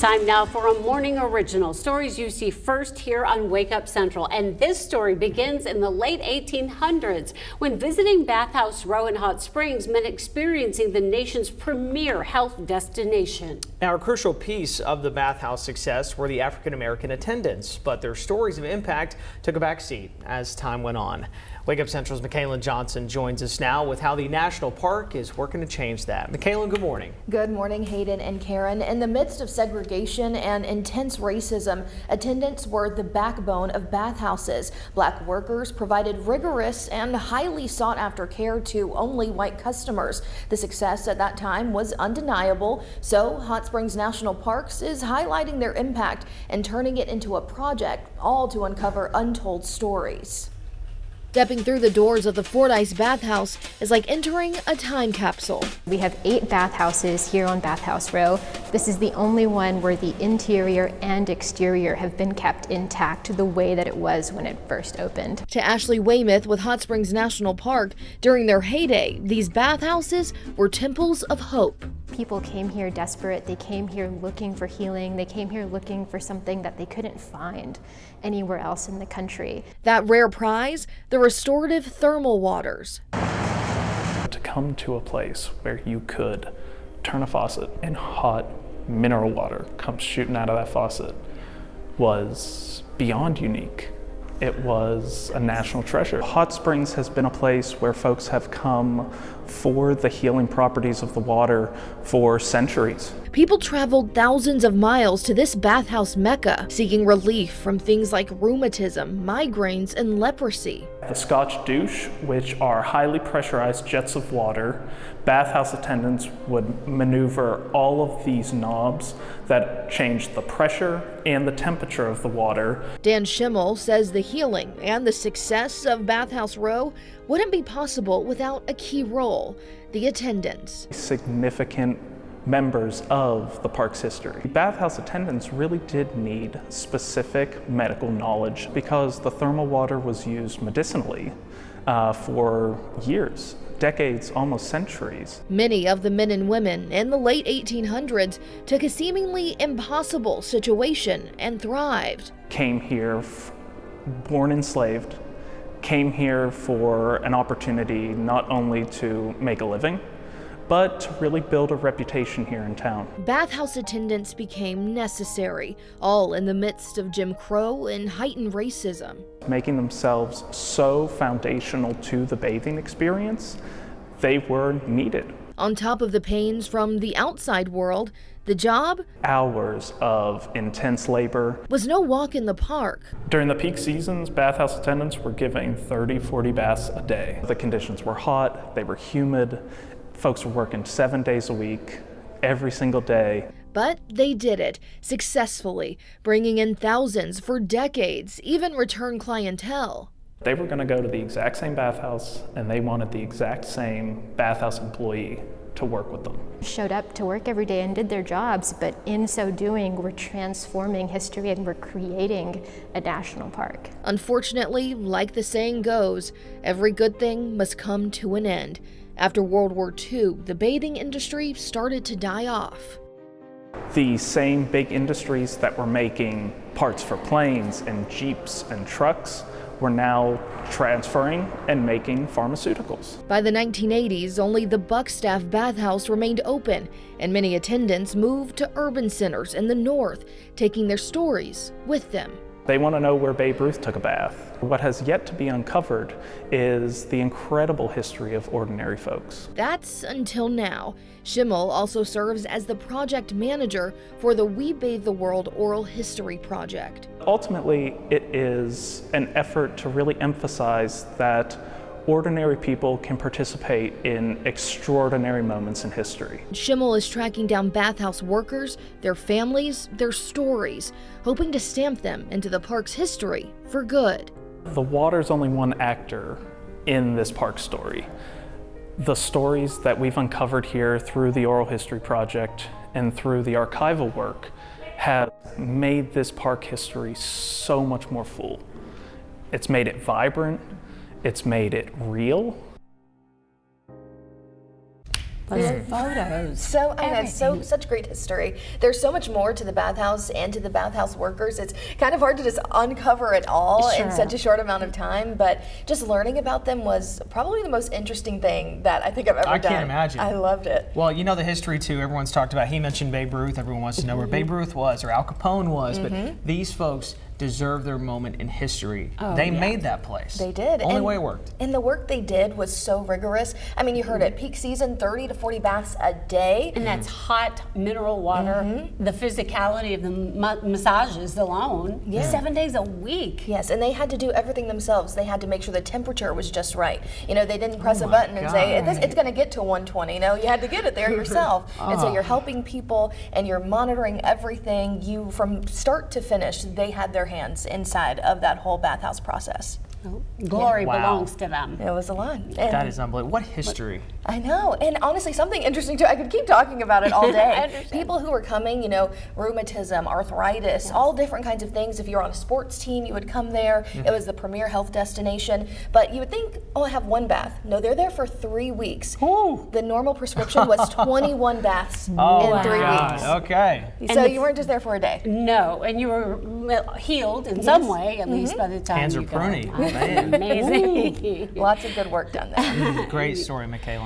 Time now for a morning original. Stories you see first here on Wake Up Central. And this story begins in the late 1800s when visiting Bathhouse Row in Hot Springs meant experiencing the nation's premier health destination. Now, a crucial piece of the bathhouse success were the African-American attendants, but their stories of impact took a backseat as time went on. Wake Up Central's Michaela Johnson joins us now with how the national park is working to change that. Michaela, good morning. Good morning, Hayden and Karen. In the midst of segregation and intense racism, attendants were the backbone of bathhouses. Black workers provided rigorous and highly sought after care to only white customers. The success at that time was undeniable, so Hot Springs National Parks is highlighting their impact and turning it into a project, all to uncover untold stories. Stepping through the doors of the Fordyce Bathhouse is like entering a time capsule. We have 8 bathhouses here on Bathhouse Row. This is the only one where the interior and exterior have been kept intact the way that it was when it first opened. To Ashley Weymouth with Hot Springs National Park, during their heyday, these bathhouses were temples of hope. People came here desperate. They came here looking for healing. They came here looking for something that they couldn't find anywhere else in the country. That rare prize, the restorative thermal waters. To come to a place where you could turn a faucet and hot mineral water comes shooting out of that faucet was beyond unique. It was a national treasure. Hot Springs has been a place where folks have come for the healing properties of the water for centuries. People traveled thousands of miles to this bathhouse mecca, seeking relief from things like rheumatism, migraines, and leprosy. The Scotch douche, which are highly pressurized jets of water, bathhouse attendants would maneuver all of these knobs that changed the pressure and the temperature of the water. Dan Schimmel says the healing and the success of Bathhouse Row wouldn't be possible without a key role, the attendants. Significant members of the park's history. Bathhouse attendants really did need specific medical knowledge because the thermal water was used medicinally for years, decades, almost centuries. Many of the men and women in the late 1800s took a seemingly impossible situation and thrived. Came here born enslaved, came here for an opportunity not only to make a living, but to really build a reputation here in town. Bathhouse attendants became necessary, all in the midst of Jim Crow and heightened racism. Making themselves so foundational to the bathing experience, they were needed. On top of the pains from the outside world, the job? Hours of intense labor. Was no walk in the park. During the peak seasons, bathhouse attendants were giving 30, 40 baths a day. The conditions were hot, they were humid. Folks were working 7 days a week, every single day. But they did it successfully, bringing in thousands for decades, even return clientele. They were going to go to the exact same bathhouse, and they wanted the exact same bathhouse employee to work with them. Showed up to work every day and did their jobs, but in so doing, we're transforming history and we're creating a national park. Unfortunately, like the saying goes, every good thing must come to an end. After World War II, the bathing industry started to die off. The same big industries that were making parts for planes and Jeeps and trucks were now transferring and making pharmaceuticals. By the 1980s, only the Buckstaff Bathhouse remained open, and many attendants moved to urban centers in the north, taking their stories with them. They want to know where Babe Ruth took a bath. What has yet to be uncovered is the incredible history of ordinary folks. That's until now. Schimmel also serves as the project manager for the We Bathe the World Oral History Project. Ultimately, it is an effort to really emphasize that ordinary people can participate in extraordinary moments in history. Schimmel is tracking down bathhouse workers, their families, their stories, hoping to stamp them into the park's history for good. The water's only one actor in this park story. The stories that we've uncovered here through the Oral History Project and through the archival work have made this park history so much more full. It's made it vibrant. It's made it real. Those photos. So I know, such great history. There's so much more to the bathhouse and to the bathhouse workers. It's kind of hard to just uncover it all in such a short amount of time, but just learning about them was probably the most interesting thing that I think I've ever done. I can't imagine. I loved it. Well, you know the history too. Everyone's talked about. He mentioned Babe Ruth. Everyone wants to know where Babe Ruth was or Al Capone was, but these folks deserve their moment in history. They made that place. They did. Only way it worked. And the work they did was so rigorous. I mean, you heard it, peak season, 30 to 40 baths a day. And that's hot mineral water, the physicality of the massages alone, 7 days a week. Yes, and they had to do everything themselves. They had to make sure the temperature was just right. You know, they didn't press a button and say, it's going to get to 120. No, you had to get it there yourself. And so you're helping people and you're monitoring everything. You, from start to finish, they had their hands inside of that whole bathhouse process. Glory belongs to them. It was a lot. And That is unbelievable. What history. I know, and honestly, something interesting too. I could keep talking about it all day. People who were coming, you know, rheumatism, arthritis, all different kinds of things. If you were on a sports team, you would come there. It was the premier health destination. But you would think, oh, I have one bath. No, they're there for 3 weeks. Ooh. The normal prescription was 21 baths in 3 weeks. Okay. So you weren't just there for a day. No, and you were healed in some way, at least by the time Hands are you go. pruny. Man. Amazing. Lots of good work done there. Great story, Michaela.